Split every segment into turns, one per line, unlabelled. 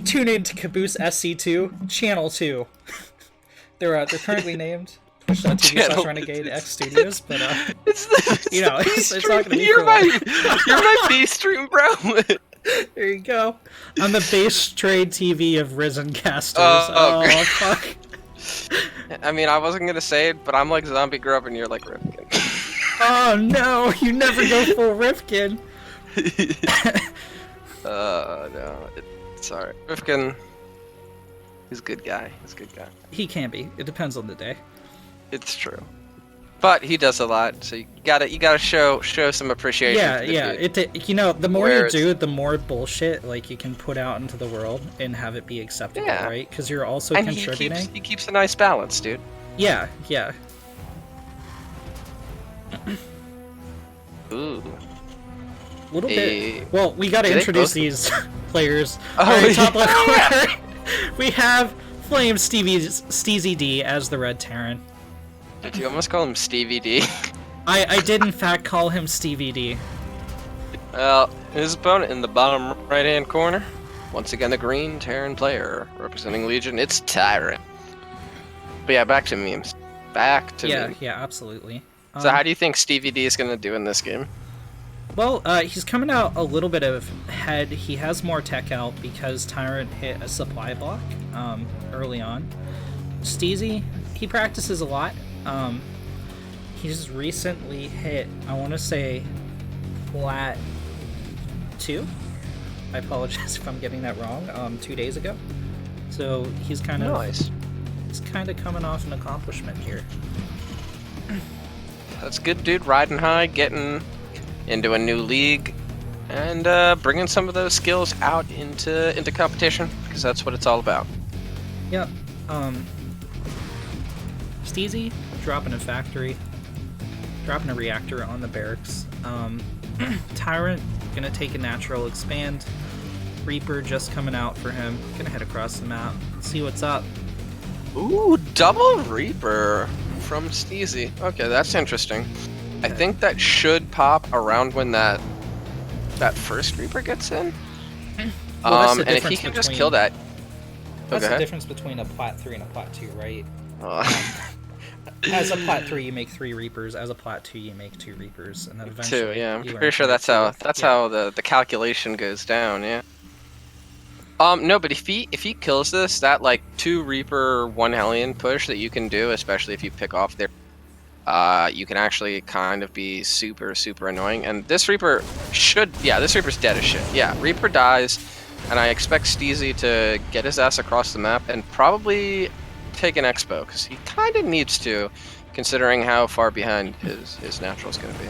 Tune in to Caboose SC2, Channel 2. They're currently named twitch.tv/Renegade X Studios, but it's not gonna be
you're
for
my B stream, bro.
There you go. On the base trade TV of Ris3n casters.
Oh,
Fuck.
I mean, I wasn't gonna say it, but I'm like Zombie Grub and you're like Rifkin.
Oh no, you never go full Rifkin.
No, it's alright. Rifkin, he's a good guy. He's a good guy.
He can be. It depends on the day.
It's true. But he does a lot, so you gotta show some appreciation.
Yeah. The more you do, the more bullshit like you can put out into the world and have it be acceptable, right? Because you're also contributing.
He keeps a nice balance, dude.
Yeah.
Ooh.
Little bit. Well, we gotta introduce these players.
Oh,
Alright, top left corner. We have Flame Steezy D as the red Tyrant.
Did you almost call him Stevie D?
I did in fact call him Stevie D.
Well, his opponent in the bottom right-hand corner, once again the green Terran player representing Legion. It's Tyrant. But yeah, back to memes. Memes.
Yeah, absolutely.
So how do you think Stevie D is gonna do in this game?
Well, he's coming out a little bit ahead. He has more tech out because Tyrant hit a supply block early on. Steezy, he practices a lot. He's recently hit, I want to say, plat 2. I apologize if I'm getting that wrong. 2 days ago. So he's kind of He's kind of coming off an accomplishment here.
That's good, dude. Riding high, getting into a new league, and bringing some of those skills out into competition, because that's what it's all about.
Yep. Steezy dropping a factory, dropping a reactor on the barracks. Tyrant gonna take a natural expand. Reaper just coming out for him. Gonna head across the map, see what's up.
Ooh, double Reaper from Steezy. Okay, that's interesting. I think that should pop around when that first Reaper gets in.
Well,
and if he can just kill that.
That's the difference between a plat 3 and a plat 2, right? As a plat 3, you make 3 Reapers. As a plat 2, you make 2 Reapers, and then eventually.
2, yeah. I'm pretty sure that's how the calculation goes down. Yeah. No, but if he kills this, that like 2 Reaper 1 Hellion push that you can do, especially if you pick off there, you can actually kind of be super annoying. And this Reaper this Reaper's dead as shit. Yeah, Reaper dies, and I expect Steezy to get his ass across the map and probably take an expo, because he kind of needs to, considering how far behind his natural is going to be.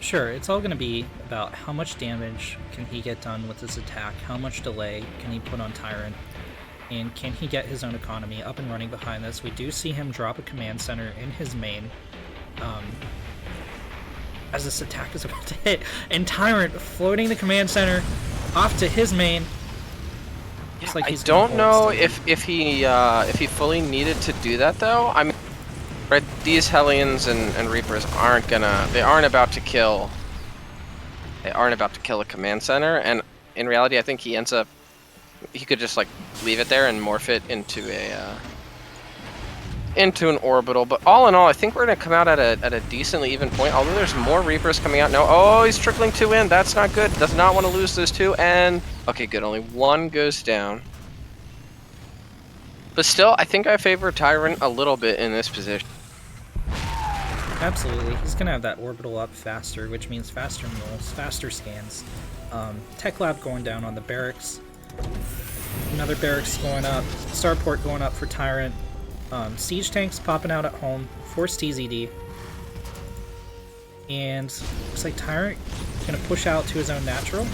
Sure, it's all going to be about how much damage can he get done with his attack, how much delay can he put on Tyrant, and can he get his own economy up and running behind this. We do see him drop a command center in his main as this attack is about to hit, and Tyrant floating the command center off to his main.
Yeah, like I don't know if he fully needed to do that though. I mean, right, these Hellions and Reapers aren't about to kill a command center, and in reality I think he could just like leave it there and morph it into an orbital. But all in all, I think we're gonna come out at a decently even point, although there's more Reapers coming out now. Oh, he's trickling 2 in. That's not good. Does not want to lose those 2. And okay, good, only 1 goes down. But still, I think I favor Tyrant a little bit in this position.
Absolutely, he's gonna have that orbital up faster, which means faster mules, faster scans. Tech lab going down on the barracks. Another barracks going up. Starport going up for Tyrant. Siege tanks popping out at home for Steezy. And looks like Tyrant gonna push out to his own natural.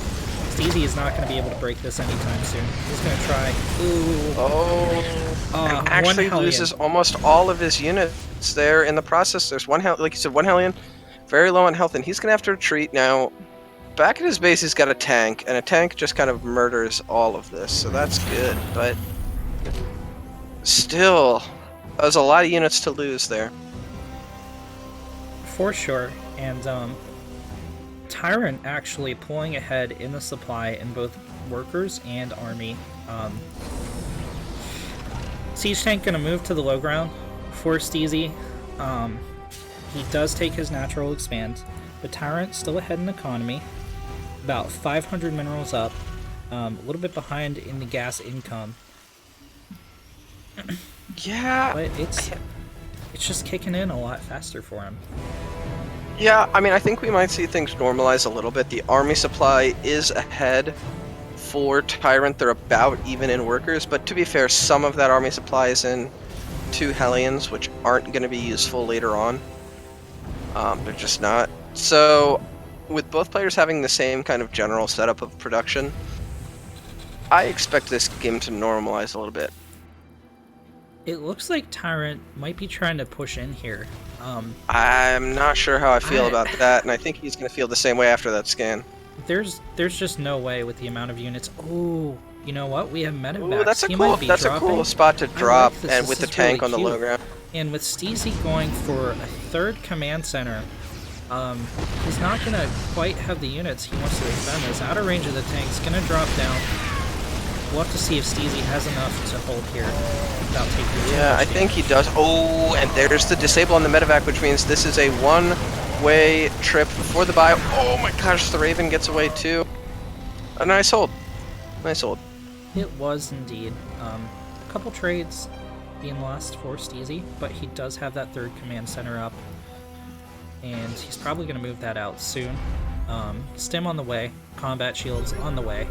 Steezy is not gonna be able to break this anytime soon. He's gonna try. Ooh.
Oh. And actually loses almost all of his units there in the process. There's one like you said, 1 Hellion, very low on health, and he's gonna have to retreat now. Back at his base, he's got a tank, and a tank just kind of murders all of this, so that's good. But still, there's a lot of units to lose there.
For sure, and Tyrant actually pulling ahead in the supply in both workers and army. Siege Tank gonna move to the low ground for Steezy. He does take his natural expand, but Tyrant still ahead in economy, about 500 minerals up, a little bit behind in the gas income.
Yeah,
But it's just kicking in a lot faster for him.
yeah. I mean, I think we might see things normalize a little bit. The army supply is ahead for Tyrant. They're about even in workers, but to be fair, some of that army supply is in 2 Hellions, which aren't going to be useful later on. They're just not. So, with both players having the same kind of general setup of production, I expect this game to normalize a little bit.
It looks like Tyrant might be trying to push in here.
I'm not sure how I feel about that, and I think he's going to feel the same way after that scan.
There's just no way with the amount of units. Oh, you know what? We have medevacs.
Ooh, that's a
He
cool.
might be
That's
dropping.
a cool spot to drop,
this.
and
This
with the
is
tank
really
on the
cute.
low ground.
And with Steezy going for a 3rd command center, he's not gonna quite have the units he wants to defend this. Out of range of the tank's gonna drop down. We'll have to see if Steezy has enough to hold here without taking too
Yeah,
much
I think
damage.
he does. Oh, and there's the disable on the medevac, which means this is a one-way trip for the buy. Oh my gosh, the Raven gets away too. A nice hold. Nice hold.
It was indeed. A couple trades being lost for Steezy, but he does have that 3rd command center up. And he's probably going to move that out soon. Stim on the way. Combat shields on the way.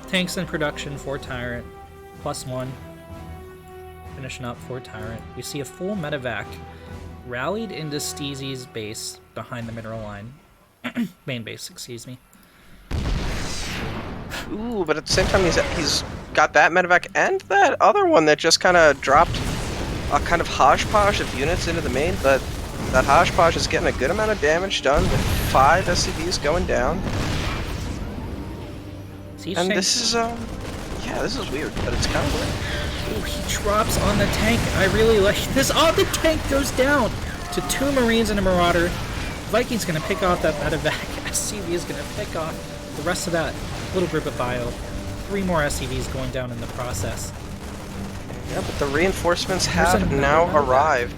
Tanks in production for Tyrant. +1. Finishing up for Tyrant. We see a full medevac rallied into Steezy's base behind the mineral line. Main base, excuse me.
Ooh, but at the same time, he's got that medevac and that other one that just kind of dropped a kind of hodgepodge of units into the main, but that hodgepodge is getting a good amount of damage done with 5 SCVs going down.
Siege
And
tank-
this is, yeah, this is weird, but it's kind of weird.
Ooh, he drops on the tank. I really like this. Oh, the tank goes down to 2 Marines and a Marauder. Viking's gonna pick off that medevac. SCV is gonna pick off the rest of that little group of bio. 3 more SCVs going down in the process.
Yeah, but the reinforcements
There's
have
another
now
medevac.
arrived.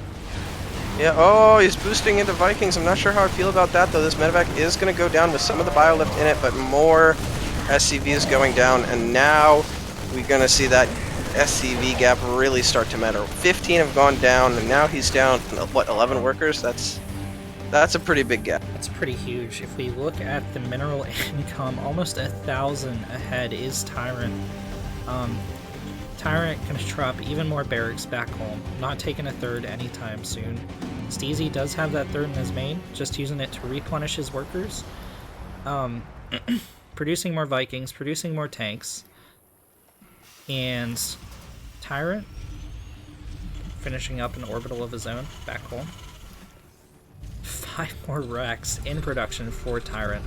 Yeah, oh, he's boosting into Vikings. I'm not sure how I feel about that, though. This medevac is going to go down with some of the biolift in it, but more SCVs going down, and now we're going to see that SCV gap really start to matter. 15 have gone down, and now he's down, what, 11 workers? That's a pretty big gap.
That's pretty huge. If we look at the mineral income, almost 1,000 ahead is Tyrant. Tyrant can drop even more barracks back home, not taking a 3rd anytime soon. Steezy does have that 3rd in his main, just using it to replenish his workers. Producing more Vikings, producing more tanks. And Tyrant finishing up an orbital of his own back home. 5 more wrecks in production for Tyrant.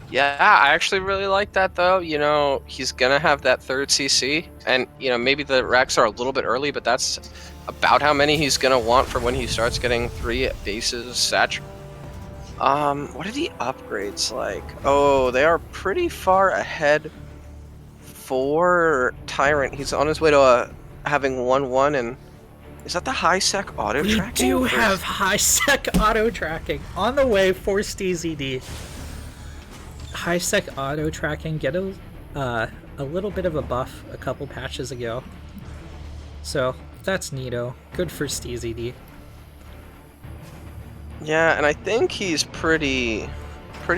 Yeah, I actually really like that, though. You know, he's going to have that 3rd CC, and, you know, maybe the racks are a little bit early, but that's about how many he's going to want for when he starts getting 3 bases saturated. What are the upgrades like? Oh, they are pretty far ahead for Tyrant. He's on his way to having 1-1, and is that the high-sec auto-tracking?
We do have high-sec auto-tracking on the way for Steezy D. High-sec auto-tracking get a little bit of a buff a couple patches ago. So, that's neato. Good for Steezy D.
Yeah, and I think he's pretty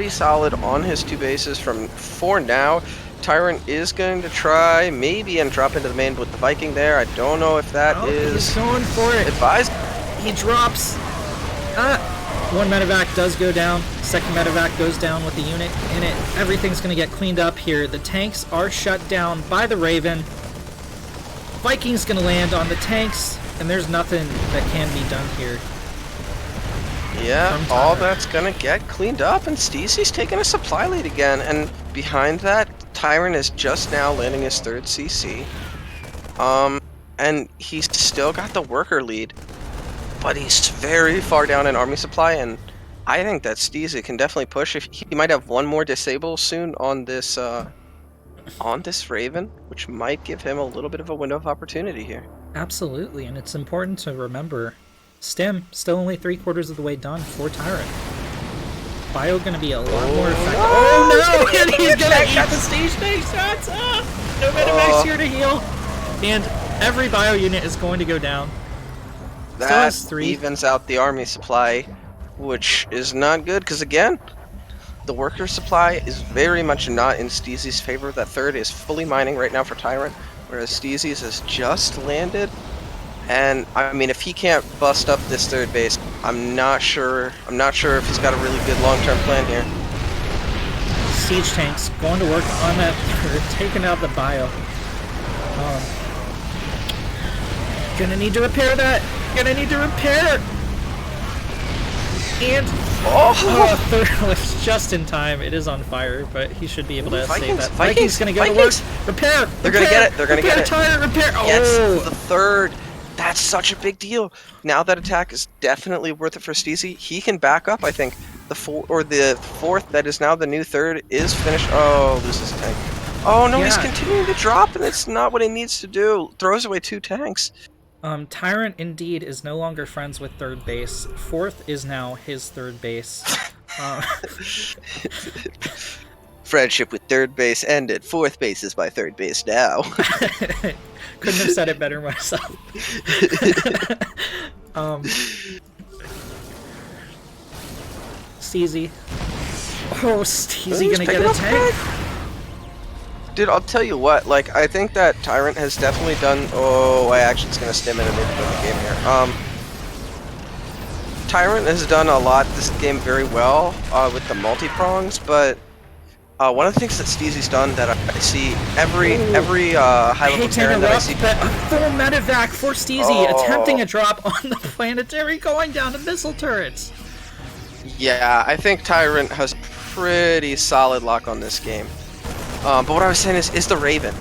solid on his 2 bases for now. Tyrant is going to try maybe and drop into the main with the Viking there. I don't know if that is
He's going for it.
advised.
He drops. One medevac does go down. Second medevac goes down with the unit in it. Everything's going to get cleaned up here. The tanks are shut down by the Raven. Viking's going to land on the tanks, and there's nothing that can be done here.
Yeah, all that's gonna get cleaned up, and Steezy's taking a supply lead again, and behind that, Tyrant is just now landing his 3rd CC. And he's still got the worker lead, but he's very far down in army supply, and I think that Steezy can definitely push. If he might have one more disable soon on this Raven, which might give him a little bit of a window of opportunity here.
Absolutely, and it's important to remember, Stim still only 3/4 of the way done for Tyrant. Bio gonna be a lot more effective. Oh no! And he's gonna eat the stage tank shots! No Medivacs here to heal! And every bio unit is going to go down. Still has
That
3.
evens out the army supply, which is not good, because again, the worker supply is very much not in Steezy's favor. That third is fully mining right now for Tyrant, whereas Steezy's has just landed. And I mean, if he can't bust up this third base, I'm not sure if he's got a really good long-term plan here.
Siege tanks going to work on that third, taking out the bio. Gonna need to repair that. Gonna need to repair. And third was just in time. It is on fire, but he should be able to save that. Vikings gonna go to work. Repair.
They're gonna get it. They're gonna get it.
Tire, repair.
Yes,
Oh,
the third. That's such a big deal. Now that attack is definitely worth it for Steezy. He can back up. I think the fourth that is now the new third is finished. Oh, loses a tank. Oh no, he's continuing to drop, and it's not what he needs to do. Throws away 2 tanks.
Tyrant indeed is no longer friends with third base. Fourth is now his third base.
Friendship with third base ended. Fourth base is my third base now.
Couldn't have said it better myself. Steezy. Oh, Steezy gonna get a tank?
Dude, I'll tell you what, like, I think that Tyrant has definitely done... Oh, I actually was going to stim in and maybe win the game here. Tyrant has done a lot this game very well with the multi-prongs, but one of the things that Steezy's done that I see every high-level Tyrant that I see...
Full medevac for Steezy, attempting a drop on the planetary, going down to missile turrets.
Yeah, I think Tyrant has pretty solid luck on this game. But what I was saying is the Raven.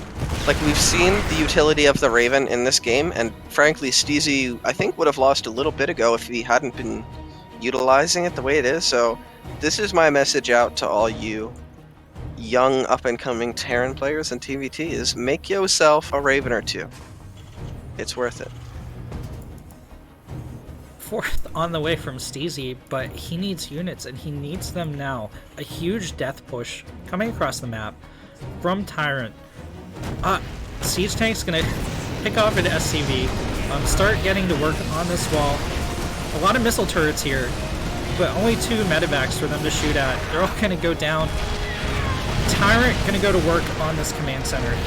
Like, we've seen the utility of the Raven in this game, and frankly, Steezy, I think, would have lost a little bit ago if he hadn't been utilizing it the way it is. So, this is my message out to all you young, up-and-coming Terran players in TVT, is make yourself a Raven or 2. It's worth it.
Fourth on the way from Steezy, but he needs units, and he needs them now. A huge death push coming across the map from Tyrant. Siege tank's gonna pick off an SCV, start getting to work on this wall. A lot of missile turrets here, but only 2 medevacs for them to shoot at. They're all gonna go down. Tyrant gonna go to work on this command center.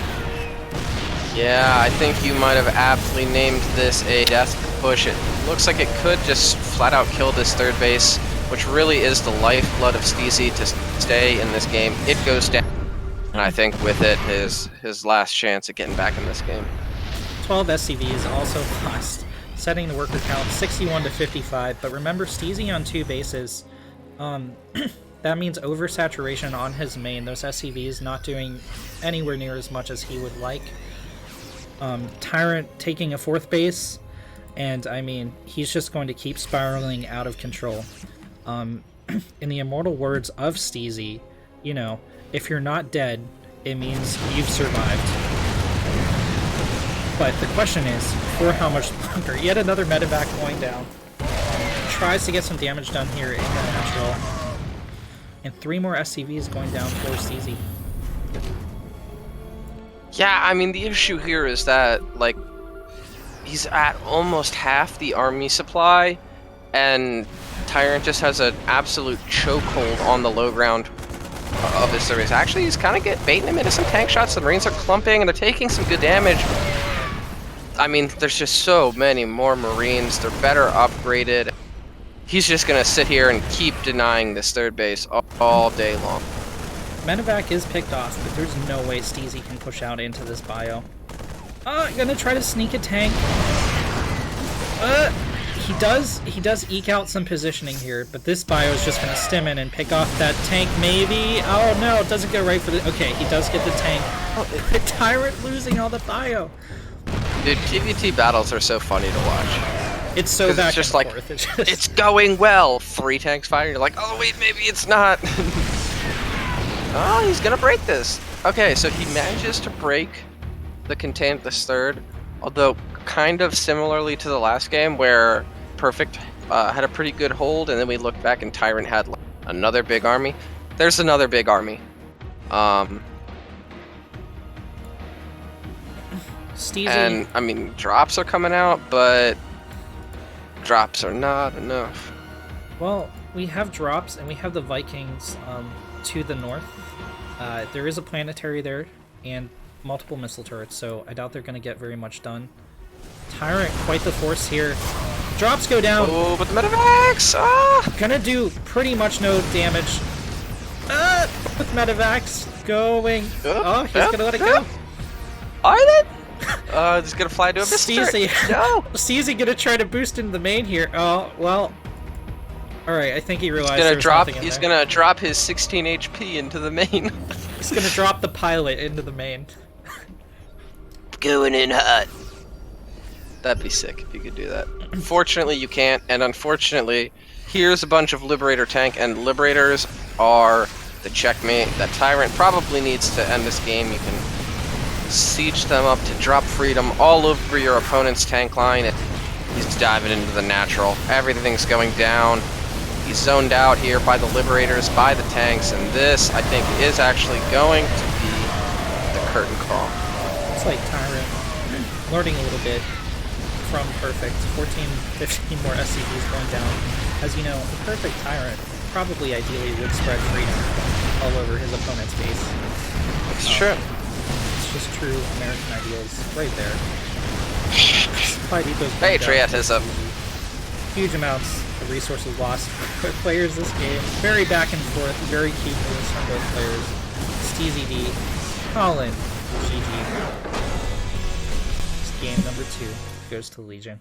Yeah, I think you might have aptly named this a death push. It looks like it could just flat out kill this third base, which really is the lifeblood of Steezy to stay in this game. It goes down. And I think with it, his last chance at getting back in this game.
12 SCVs also lost, setting the worker count 61 to 55. But remember, Steezy on 2 bases. That means oversaturation on his main. Those SCVs not doing anywhere near as much as he would like. Tyrant taking a 4th base, and I mean, he's just going to keep spiraling out of control. In the immortal words of Steezy, you know, if you're not dead, it means you've survived. But the question is, for how much longer? Yet another medevac going down. Tries to get some damage done here in the natural. And 3 more SCVs going down for Steezy.
Yeah, I mean, the issue here is that, like, he's at almost half the army supply, and Tyrant just has an absolute chokehold on the low ground of his service. Actually, he's kind of baiting him into some tank shots. The Marines are clumping, and they're taking some good damage. I mean, there's just so many more Marines. They're better upgraded. He's just going to sit here and keep denying this third base all day long.
Medevac is picked off, but there's no way Steezy can push out into this bio. Gonna try to sneak a tank. He does eke out some positioning here, but this bio is just gonna stim in and pick off that tank, maybe. Oh no, it doesn't go right for the... Okay, he does get the tank. Oh, Tyrant losing all the bio.
Dude, TVT battles are so funny to watch.
It's so
'Cause
back
it's just
and
like,
forth. It's just...
it's going well. 3 tanks fire. You're like, oh wait, maybe it's not. Oh, he's gonna break this. Okay, so he manages to break the contain this third, although kind of similarly to the last game where Perfect had a pretty good hold, and then we looked back and Tyrant had like, another big army. There's another big army.
Steezy.
And I mean, drops are coming out, but drops are not enough.
Well, we have drops, and we have the Vikings to the north. There is a planetary there, and multiple missile turrets, so I doubt they're going to get very much done. Tyrant, quite the force here. Drops go down.
Oh, but the medevacs! Ah!
Gonna do pretty much no damage. With medevacs going. Oh, he's gonna let it go.
Are they? He's gonna fly to a missile turret.
Steezy.
No!
Steezy gonna try to boost into the main here. Oh, well. Alright, I think he realized
He's gonna drop his 16 HP into the main.
He's gonna drop the pilot into the main.
Going in hot. That'd be sick if you could do that. Unfortunately, you can't, and unfortunately, here's a bunch of Liberator tank, and Liberators are the checkmate that Tyrant probably needs to end this game. You can siege them up to drop freedom all over your opponent's tank line. He's diving into the natural. Everything's going down. He's zoned out here by the Liberators, by the tanks, and this, I think, is actually going to be the curtain call.
It's like Tyrant learning a little bit from Perfect. 14, 15 more SCVs going down. As you know, the Perfect Tyrant probably ideally would spread freedom all over his opponent's base.
It's true.
It's just true American ideals right there.
Patriotism.
Huge amounts of resources lost for players this game. Very back and forth, very key moves from both players. Steezy D, Colin, GG. Game number 2 goes to Legion.